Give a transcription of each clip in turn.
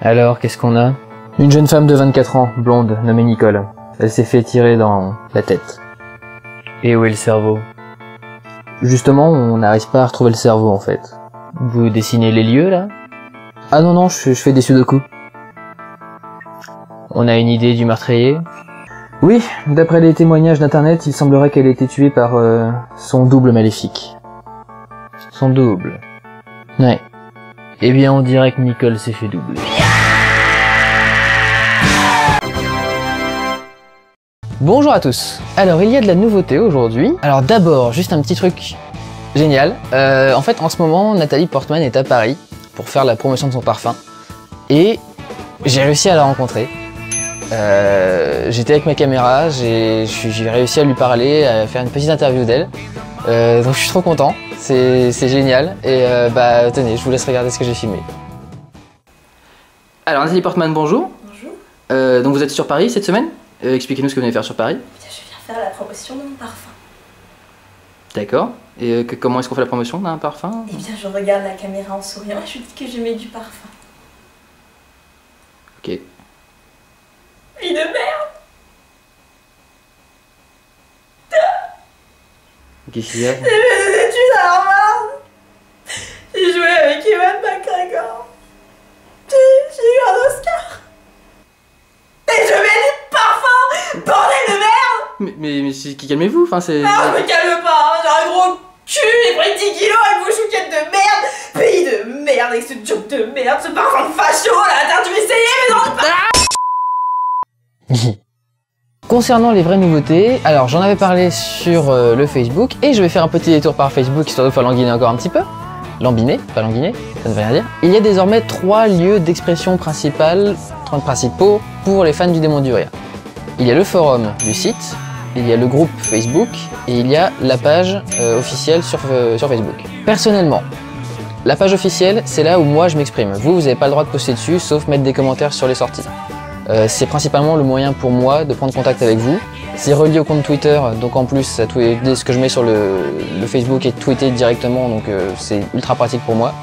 Alors, qu'est-ce qu'on a? Une jeune femme de 24 ans, blonde, nommée Nicole. Elle s'est fait tirer dans la tête. Et où est le cerveau? Justement, on n'arrive pas à retrouver le cerveau en fait. Vous dessinez les lieux là? Ah non non, je fais des sudoku. On a une idée du meurtrier? Oui, d'après les témoignages d'internet, il semblerait qu'elle ait été tuée par son double maléfique. Son double? Ouais. Eh bien on dirait que Nicole s'est fait doubler. Bonjour à tous. Alors il y a de la nouveauté aujourd'hui. Alors d'abord, juste un petit truc génial. En fait en ce moment, Nathalie Portman est à Paris pour faire la promotion de son parfum. Et j'ai réussi à la rencontrer. J'étais avec ma caméra, j'ai réussi à lui parler, à faire une petite interview d'elle. Donc je suis trop content, c'est génial. Et bah tenez, je vous laisse regarder ce que j'ai filmé. Alors Nathalie Portman, bonjour. Bonjour. Donc vous êtes sur Paris cette semaine? Expliquez-nous ce que vous venez faire sur Paris. Je viens faire la promotion de mon parfum. D'accord. Et comment est-ce qu'on fait la promotion d'un parfum? Eh bien, je regarde la caméra en souriant et je lui dis que je mets du parfum. Ok. Vie de merde! Qu'est-ce qu'il y a? J'ai fait des études à Harvard. J'ai joué avec Ewan McGregor. J'ai eu un Oscar. Et je mets du parfum! Bordel de merde! Mais calmez-vous, enfin c'est... Non, je me calme pas, hein. J'ai un gros cul, j'ai pris 10 kilos avec vos chouquettes de merde! Pays de merde avec ce joke de merde, ce parfum de facho là! Attends, tu veux essayer, mais non, pas... Concernant les vraies nouveautés, alors j'en avais parlé sur le Facebook et je vais faire un petit détour par Facebook histoire de faire languiner encore un petit peu. Lambiner, pas languiner, ça ne veut rien dire. Il y a désormais 3 lieux d'expression principaux pour les fans du démon du rire. Il y a le forum du site, il y a le groupe Facebook et il y a la page officielle sur Facebook. Personnellement, la page officielle, c'est là où moi je m'exprime. Vous n'avez pas le droit de poster dessus, sauf mettre des commentaires sur les sorties. C'est principalement le moyen pour moi de prendre contact avec vous. C'est relié au compte Twitter, donc en plus ce que je mets sur le Facebook est tweeté directement, donc c'est ultra pratique pour moi.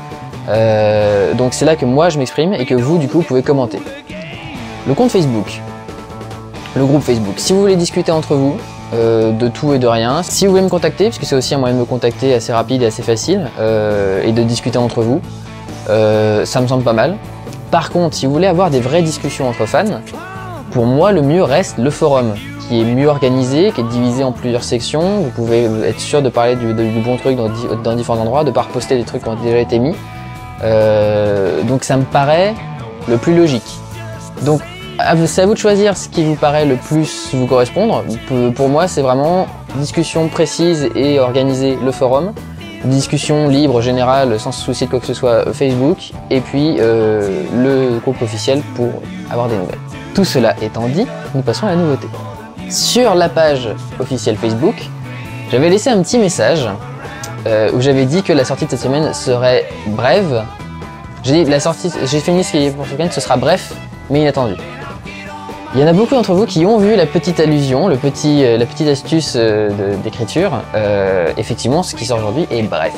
Donc c'est là que moi je m'exprime et que vous du coup pouvez commenter. Le compte Facebook, le groupe Facebook, si vous voulez discuter entre vous de tout et de rien, si vous voulez me contacter, puisque c'est aussi un moyen de me contacter assez rapide et assez facile, et de discuter entre vous, ça me semble pas mal. Par contre, si vous voulez avoir des vraies discussions entre fans, pour moi le mieux reste le forum, qui est mieux organisé, qui est divisé en plusieurs sections. Vous pouvez être sûr de parler du bon truc dans différents endroits, de ne pas reposter des trucs qui ont déjà été mis. Donc ça me paraît le plus logique. Donc c'est à vous de choisir ce qui vous paraît le plus vous correspondre. Pour moi, c'est vraiment discussion précise et organisée le forum. Discussion libre, générale, sans se soucier de quoi que ce soit Facebook, et puis le groupe officiel pour avoir des nouvelles. Tout cela étant dit, nous passons à la nouveauté. Sur la page officielle Facebook, j'avais laissé un petit message où j'avais dit que la sortie de cette semaine serait brève. J'ai fait une liste qui pour ce week-end, ce sera bref, mais inattendu. Il y en a beaucoup d'entre vous qui ont vu la petite allusion, la petite astuce d'écriture. Effectivement, ce qui sort aujourd'hui est bref.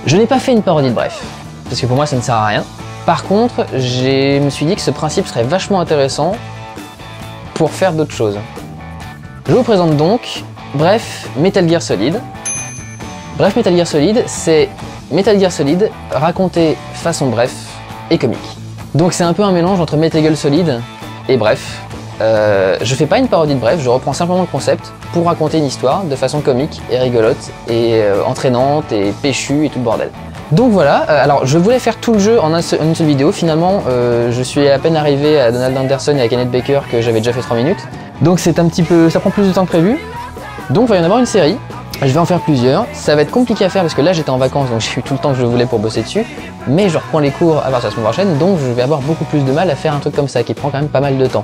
Je n'ai pas fait une parodie de bref, parce que pour moi ça ne sert à rien. Par contre, je me suis dit que ce principe serait vachement intéressant pour faire d'autres choses. Je vous présente donc Bref Metal Gear Solid. Bref Metal Gear Solid, c'est Metal Gear Solid raconté façon bref et comique. Donc c'est un peu un mélange entre Metal Gear Solid et Bref. Je fais pas une parodie de Bref, je reprends simplement le concept pour raconter une histoire de façon comique et rigolote et entraînante et péchue et tout le bordel. Donc voilà, alors je voulais faire tout le jeu en une seule vidéo, finalement je suis à peine arrivé à Donald Anderson et à Kenneth Baker que j'avais déjà fait 3 minutes. Donc c'est un petit peu, ça prend plus de temps que prévu. Donc il va y en avoir une série, je vais en faire plusieurs. Ça va être compliqué à faire parce que là j'étais en vacances donc j'ai eu tout le temps que je voulais pour bosser dessus. Mais je reprends les cours à partir de la semaine prochaine, donc je vais avoir beaucoup plus de mal à faire un truc comme ça qui prend quand même pas mal de temps.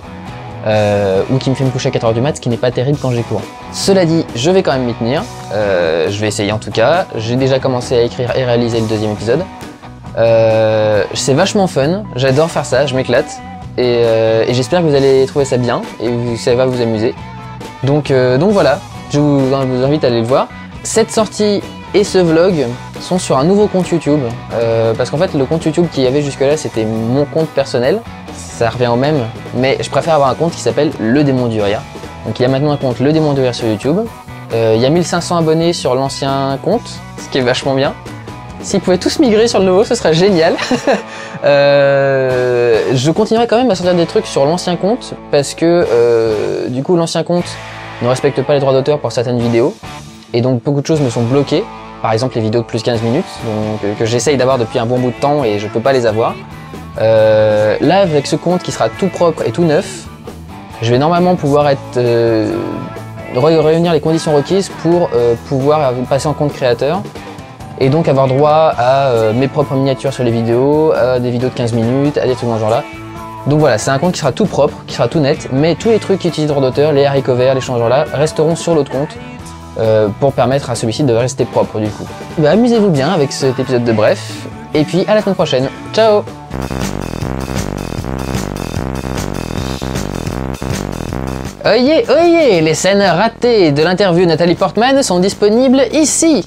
Ou qui me fait me coucher à 4 h du mat, ce qui n'est pas terrible quand j'ai cours. Cela dit, je vais quand même m'y tenir, je vais essayer en tout cas. J'ai déjà commencé à écrire et réaliser le 2e épisode. C'est vachement fun, j'adore faire ça, je m'éclate. Et j'espère que vous allez trouver ça bien et que ça va vous amuser. Donc voilà, je vous invite à aller le voir. Cette sortie et ce vlog sont sur un nouveau compte YouTube. Parce qu'en fait, le compte YouTube qu'il y avait jusque-là, c'était mon compte personnel. Ça revient au même, mais je préfère avoir un compte qui s'appelle Le Démon du Rire. Donc il y a maintenant un compte Le Démon du Rire sur YouTube. Il y a 1500 abonnés sur l'ancien compte, ce qui est vachement bien. S'ils pouvaient tous migrer sur le nouveau, ce serait génial. Je continuerai quand même à sortir des trucs sur l'ancien compte parce que du coup l'ancien compte ne respecte pas les droits d'auteur pour certaines vidéos et donc beaucoup de choses me sont bloquées. Par exemple les vidéos de plus 15 minutes donc, que j'essaye d'avoir depuis un bon bout de temps et je peux pas les avoir. Là avec ce compte qui sera tout propre et tout neuf, je vais normalement pouvoir réunir les conditions requises pour pouvoir passer en compte créateur et donc avoir droit à mes propres miniatures sur les vidéos, à des vidéos de 15 minutes, à des trucs dans ce genre là. Donc voilà, c'est un compte qui sera tout propre, qui sera tout net, mais tous les trucs qui utilisent droit d'auteur, les haricots verts, les changeurs là, resteront sur l'autre compte pour permettre à celui-ci de rester propre du coup. Bah, amusez-vous bien avec cet épisode de Bref, et puis à la semaine prochaine. Ciao! Oyez, oyez, les scènes ratées de l'interview de Nathalie Portman sont disponibles ici.